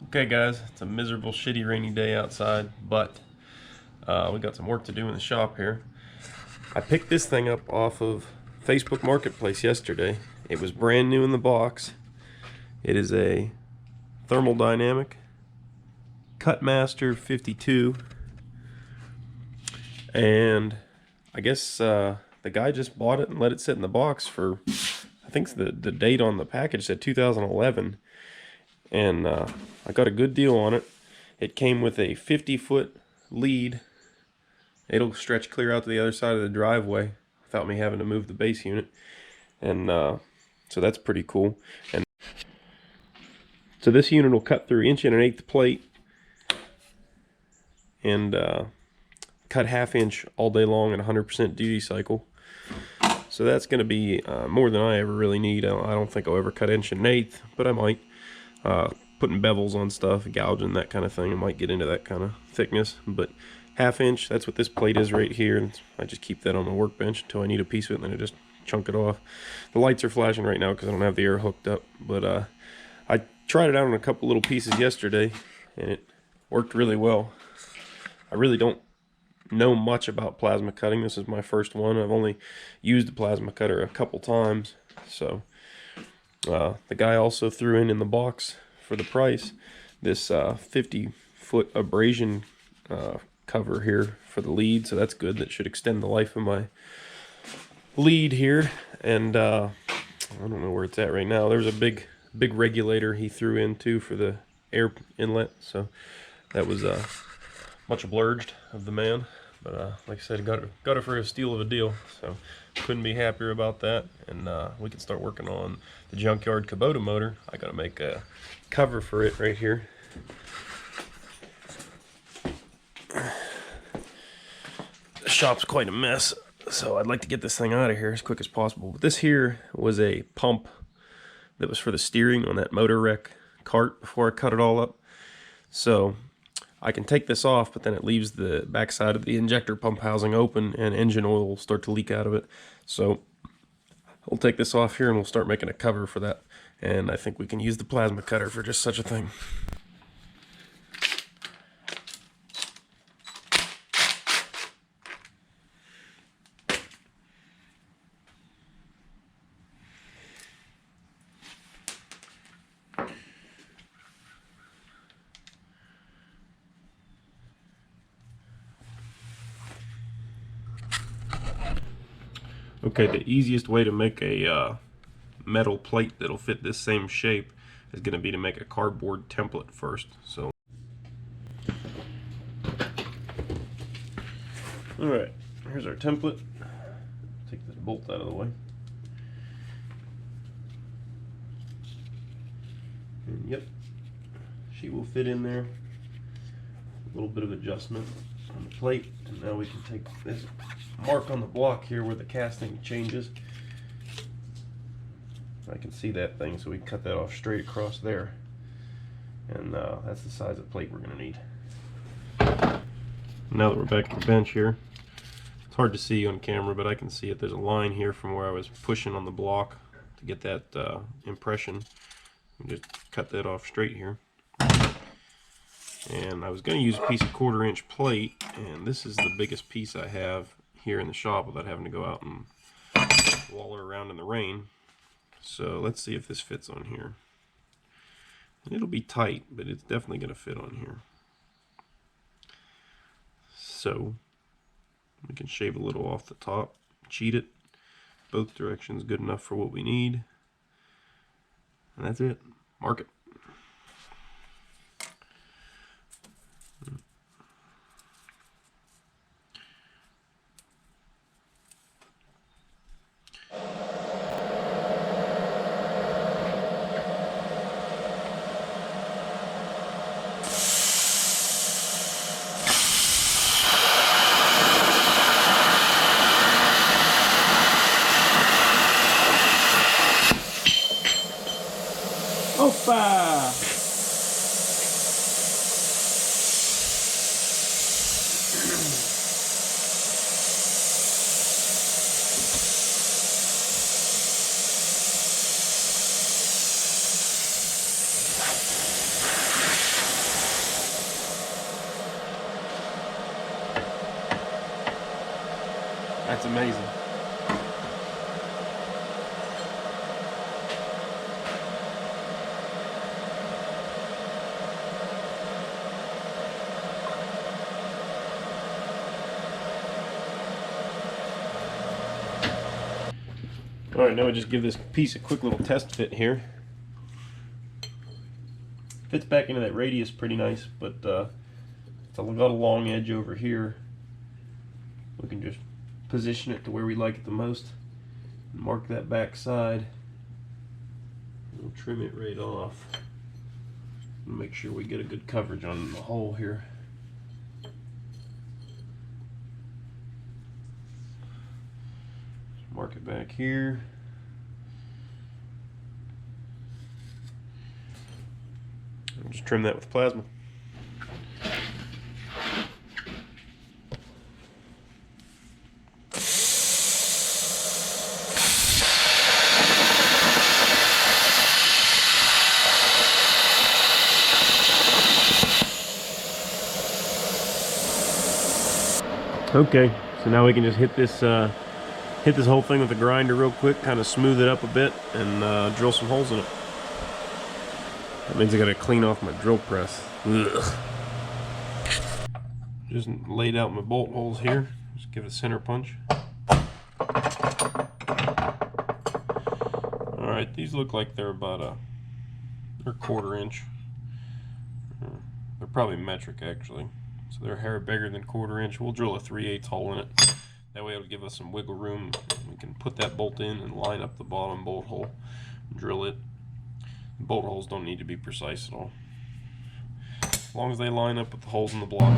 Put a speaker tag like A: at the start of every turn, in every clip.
A: Okay guys, it's a miserable, shitty, rainy day outside, but we got some work to do in the shop here. I picked this thing up off of Facebook Marketplace yesterday. It was brand new in the box. It is a thermodynamic Cutmaster 52, and I guess the guy just bought it and let it sit in the box for, I think the date on the package said 2011. And I got a good deal on it. It came with a 50-foot lead. It'll stretch clear out to the other side of the driveway without me having to move the base unit. And so that's pretty cool. And so this unit will cut through 1 1/8" plate and cut 1/2 inch all day long at 100% duty cycle. So that's going to be more than I ever really need. I don't think I'll ever cut 1 1/8", but I might. Putting bevels on stuff, gouging, that kind of thing. I might get into that kind of thickness, but 1/2 inch, that's what this plate is right here. And I just keep that on the workbench until I need a piece of it, and then I just chunk it off. The lights are flashing right now because I don't have the air hooked up, but I tried it out on a couple little pieces yesterday, and it worked really well. I really don't know much about plasma cutting. This is my first one. I've only used the plasma cutter a couple times, so the guy also threw in the box for the price this 50-foot abrasion cover here for the lead, so that's good. That should extend the life of my lead here. And I don't know where it's at right now. There's a big regulator he threw in too for the air inlet, so that was much obliged of the man. But like I said, got it for a steal of a deal, so couldn't be happier about that. And we can start working on the JunkYard Kubota motor. I gotta make a cover for it right here. The shop's quite a mess, so I'd like to get this thing out of here as quick as possible. But this here was a pump that was for the steering on that motor wreck cart before I cut it all up. So I can take this off, but then it leaves the backside of the injector pump housing open, and engine oil will start to leak out of it. So I'll take this off here and we'll start making a cover for that. And I think we can use the plasma cutter for just such a thing. Okay, the easiest way to make a metal plate that'll fit this same shape is going to be to make a cardboard template first. So, alright, here's our template. Take this bolt out of the way. And yep, she will fit in there. A little bit of adjustment on the plate, and now we can take this mark on the block here where the casting changes. I can see that thing, so we cut that off straight across there, and that's the size of plate we're going to need. Now that we're back at the bench here, it's hard to see on camera, but I can see it. There's a line here from where I was pushing on the block to get that impression. Just cut that off straight here. And I was going to use a piece of 1/4 inch plate, and this is the biggest piece I have here in the shop without having to go out and waller around in the rain. So let's see if this fits on here. And it'll be tight, but it's definitely going to fit on here. So we can shave a little off the top, cheat it. Both directions good enough for what we need. And that's it. Mark it. Opa! That's amazing. Alright, now we just give this piece a quick little test fit here. Fits back into that radius pretty nice, but it's got a long edge over here. We can just position it to where we like it the most. Mark that back side. We'll trim it right off. Make sure we get a good coverage on the hole here. Mark it back here. I'll just trim that with plasma. Okay, so now we can just hit this whole thing with a grinder real quick, kind of smooth it up a bit, and drill some holes in it. That means I gotta clean off my drill press. Ugh. Just laid out my bolt holes here. Just give it a center punch. Alright, these look like they're about they're 1/4 inch. They're probably metric actually. So they're a hair bigger than 1/4 inch. We'll drill a 3/8 hole in it. That way it'll give us some wiggle room. We can put that bolt in and line up the bottom bolt hole, drill it. Bolt holes don't need to be precise at all, as long as they line up with the holes in the block.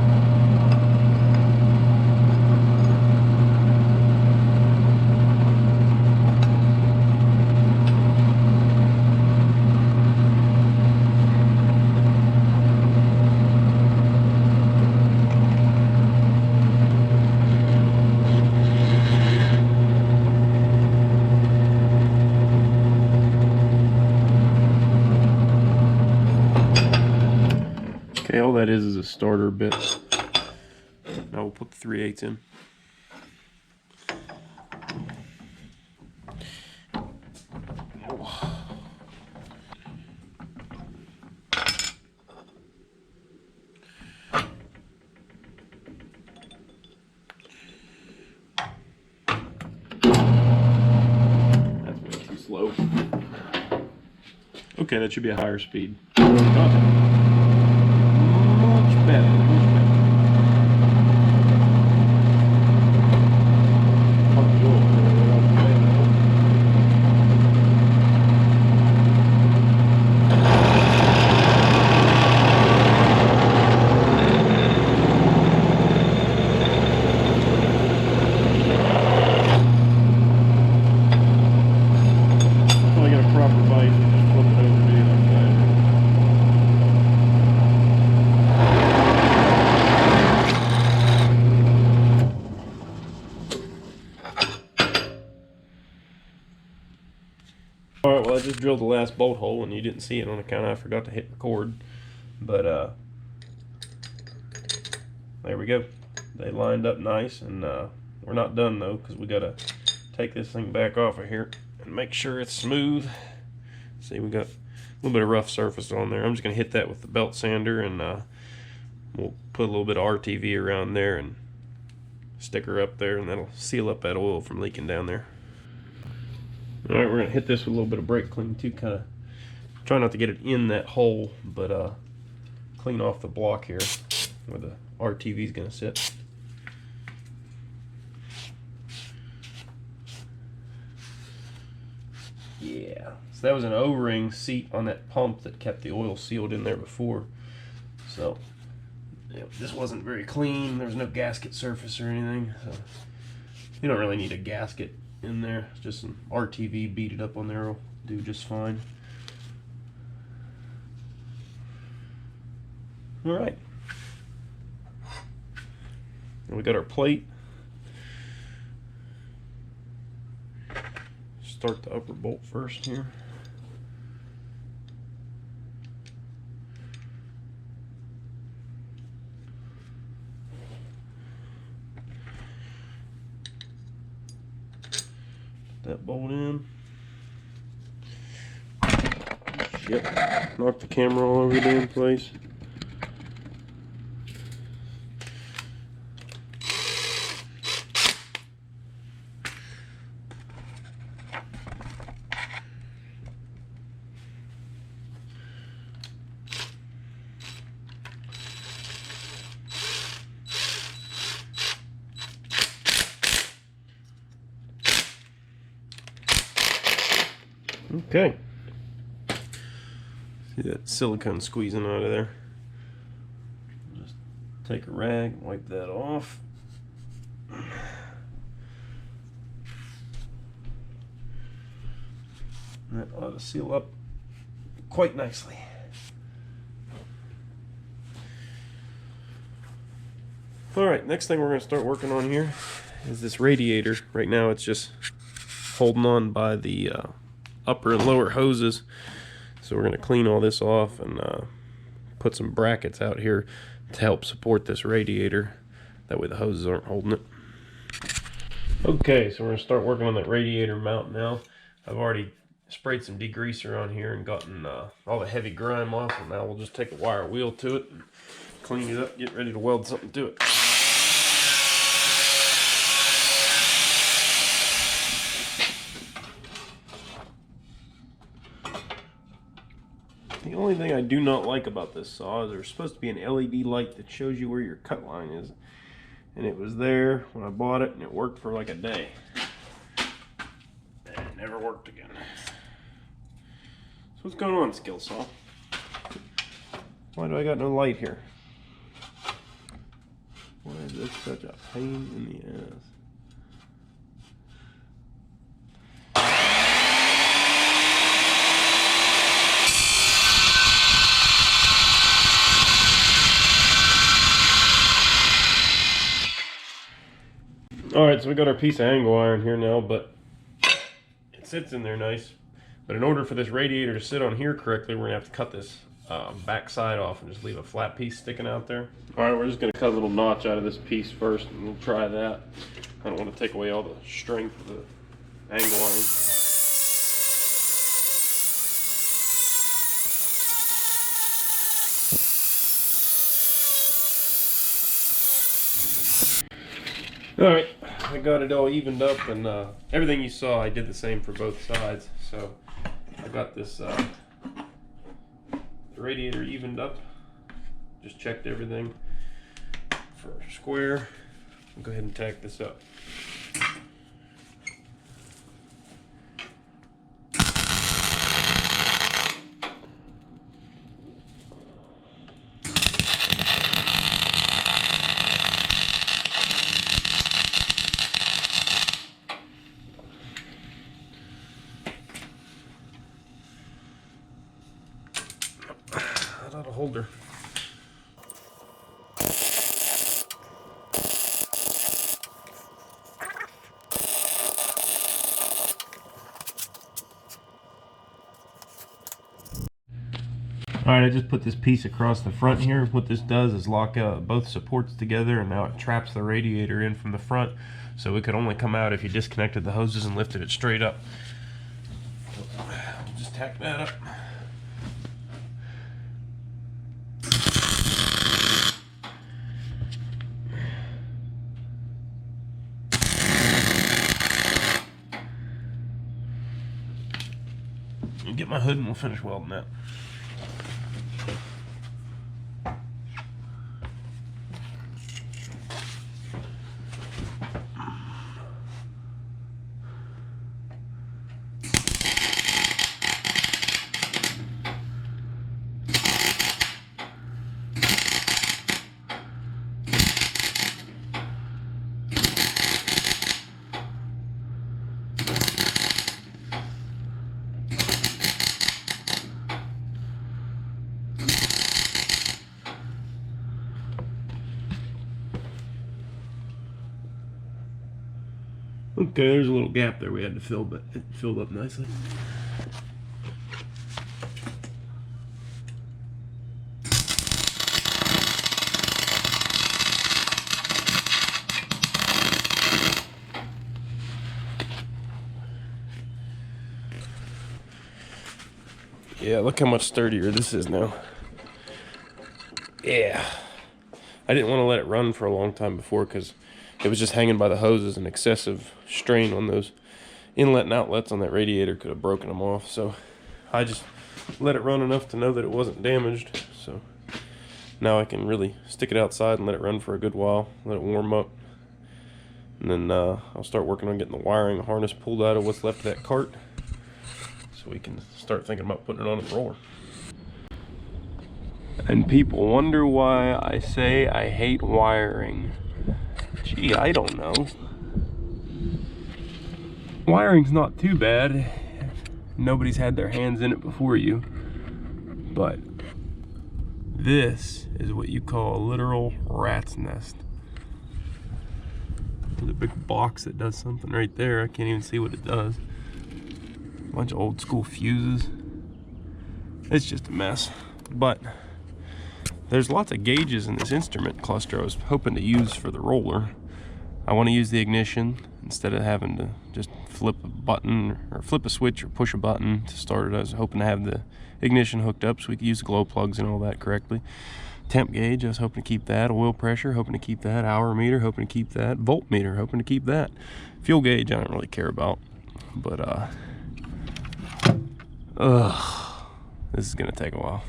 A: Okay, all that is a starter bit. Now we'll put the 3/8 in. That's way too slow. Okay, that should be a higher speed. Alright, well I just drilled the last bolt hole and you didn't see it on account I forgot to hit record. But there we go. They lined up nice, and we're not done though, because we gotta take this thing back off of here and make sure it's smooth. See, we got a little bit of rough surface on there. I'm just gonna hit that with the belt sander, and we'll put a little bit of RTV around there and stick her up there, and that'll seal up that oil from leaking down there. Alright, we're going to hit this with a little bit of brake clean too, kind of try not to get it in that hole, but clean off the block here where the RTV is going to sit. Yeah, so that was an O-ring seat on that pump that kept the oil sealed in there before. So this wasn't very clean. There's no gasket surface or anything, so you don't really need a gasket in there. Just some RTV beaded up on there will do just fine. Alright, and we got our plate. Start the upper bolt first here. that bolt in. Yep, knocked the camera all over the damn place. Okay. See that silicone squeezing out of there. Just take a rag, wipe that off. That ought to seal up quite nicely. Alright, next thing we're going to start working on here is this radiator. Right now it's just holding on by the upper and lower hoses. So we're going to clean all this off and put some brackets out here to help support this radiator. That way the hoses aren't holding it. Okay, so we're going to start working on that radiator mount now. I've already sprayed some degreaser on here and gotten all the heavy grime off, and now we'll just take a wire wheel to it and clean it up, get ready to weld something to it. The only thing I do not like about this saw is there's supposed to be an LED light that shows you where your cut line is. And it was there when I bought it, and it worked for like a day. And it never worked again. So what's going on, skill saw? Why do I got no light here? Why is this such a pain in the ass? Alright, so we got our piece of angle iron here now, but it sits in there nice. But in order for this radiator to sit on here correctly, we're going to have to cut this back side off and just leave a flat piece sticking out there. Alright, we're just going to cut a little notch out of this piece first, and we'll try that. I don't want to take away all the strength of the angle iron. Alright, I got it all evened up, and everything you saw I did the same for both sides. So I got this the radiator evened up, just checked everything for square. I'll go ahead and tack this up. That ought to hold her. Alright, I just put this piece across the front here. What this does is lock both supports together, and now it traps the radiator in from the front, so it could only come out if you disconnected the hoses and lifted it straight up. So, we'll just tack that up. I'll get my hood and we'll finish welding that. Okay, there's a little gap there we had to fill, but it filled up nicely. Yeah, look how much sturdier this is now. Yeah. I didn't want to let it run for a long time before because it was just hanging by the hoses, and excessive strain on those inlet and outlets on that radiator could have broken them off. So I just let it run enough to know that it wasn't damaged. So now I can really stick it outside and let it run for a good while, let it warm up. And then I'll start working on getting the wiring harness pulled out of what's left of that cart, so we can start thinking about putting it on the roller. And people wonder why I say I hate wiring. Gee, I don't know. Wiring's not too bad. Nobody's had their hands in it before you. But this is what you call a literal rat's nest. There's a big box that does something right there. I can't even see what it does. A bunch of old school fuses. It's just a mess. But there's lots of gauges in this instrument cluster I was hoping to use for the roller. I want to use the ignition instead of having to just flip a button or flip a switch or push a button to start it. I was hoping to have the ignition hooked up so we could use the glow plugs and all that correctly. Temp gauge, I was hoping to keep that. Oil pressure, hoping to keep that. Hour meter, hoping to keep that. Voltmeter, hoping to keep that. Fuel gauge, I don't really care about. But, this is gonna take a while.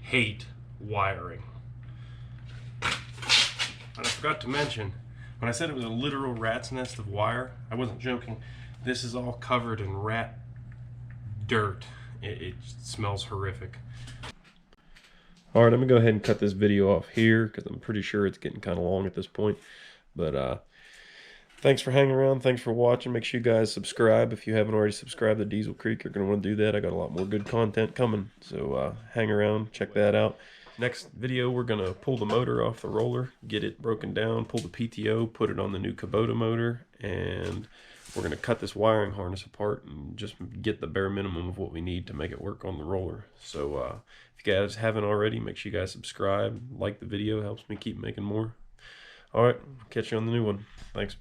A: Hate wiring. And I forgot to mention, when I said it was a literal rat's nest of wire, I wasn't joking. This is all covered in rat dirt. It smells horrific. Alright, I'm gonna go ahead and cut this video off here because I'm pretty sure it's getting kind of long at this point. But thanks for hanging around. Thanks for watching. Make sure you guys subscribe. If you haven't already subscribed to Diesel Creek, you're going to want to do that. I got a lot more good content coming. So hang around. Check that out. Next video, we're going to pull the motor off the roller, get it broken down, pull the PTO, put it on the new Kubota motor, and we're going to cut this wiring harness apart and just get the bare minimum of what we need to make it work on the roller. So if you guys haven't already, make sure you guys subscribe, like the video. Helps me keep making more. All right, catch you on the new one. Thanks.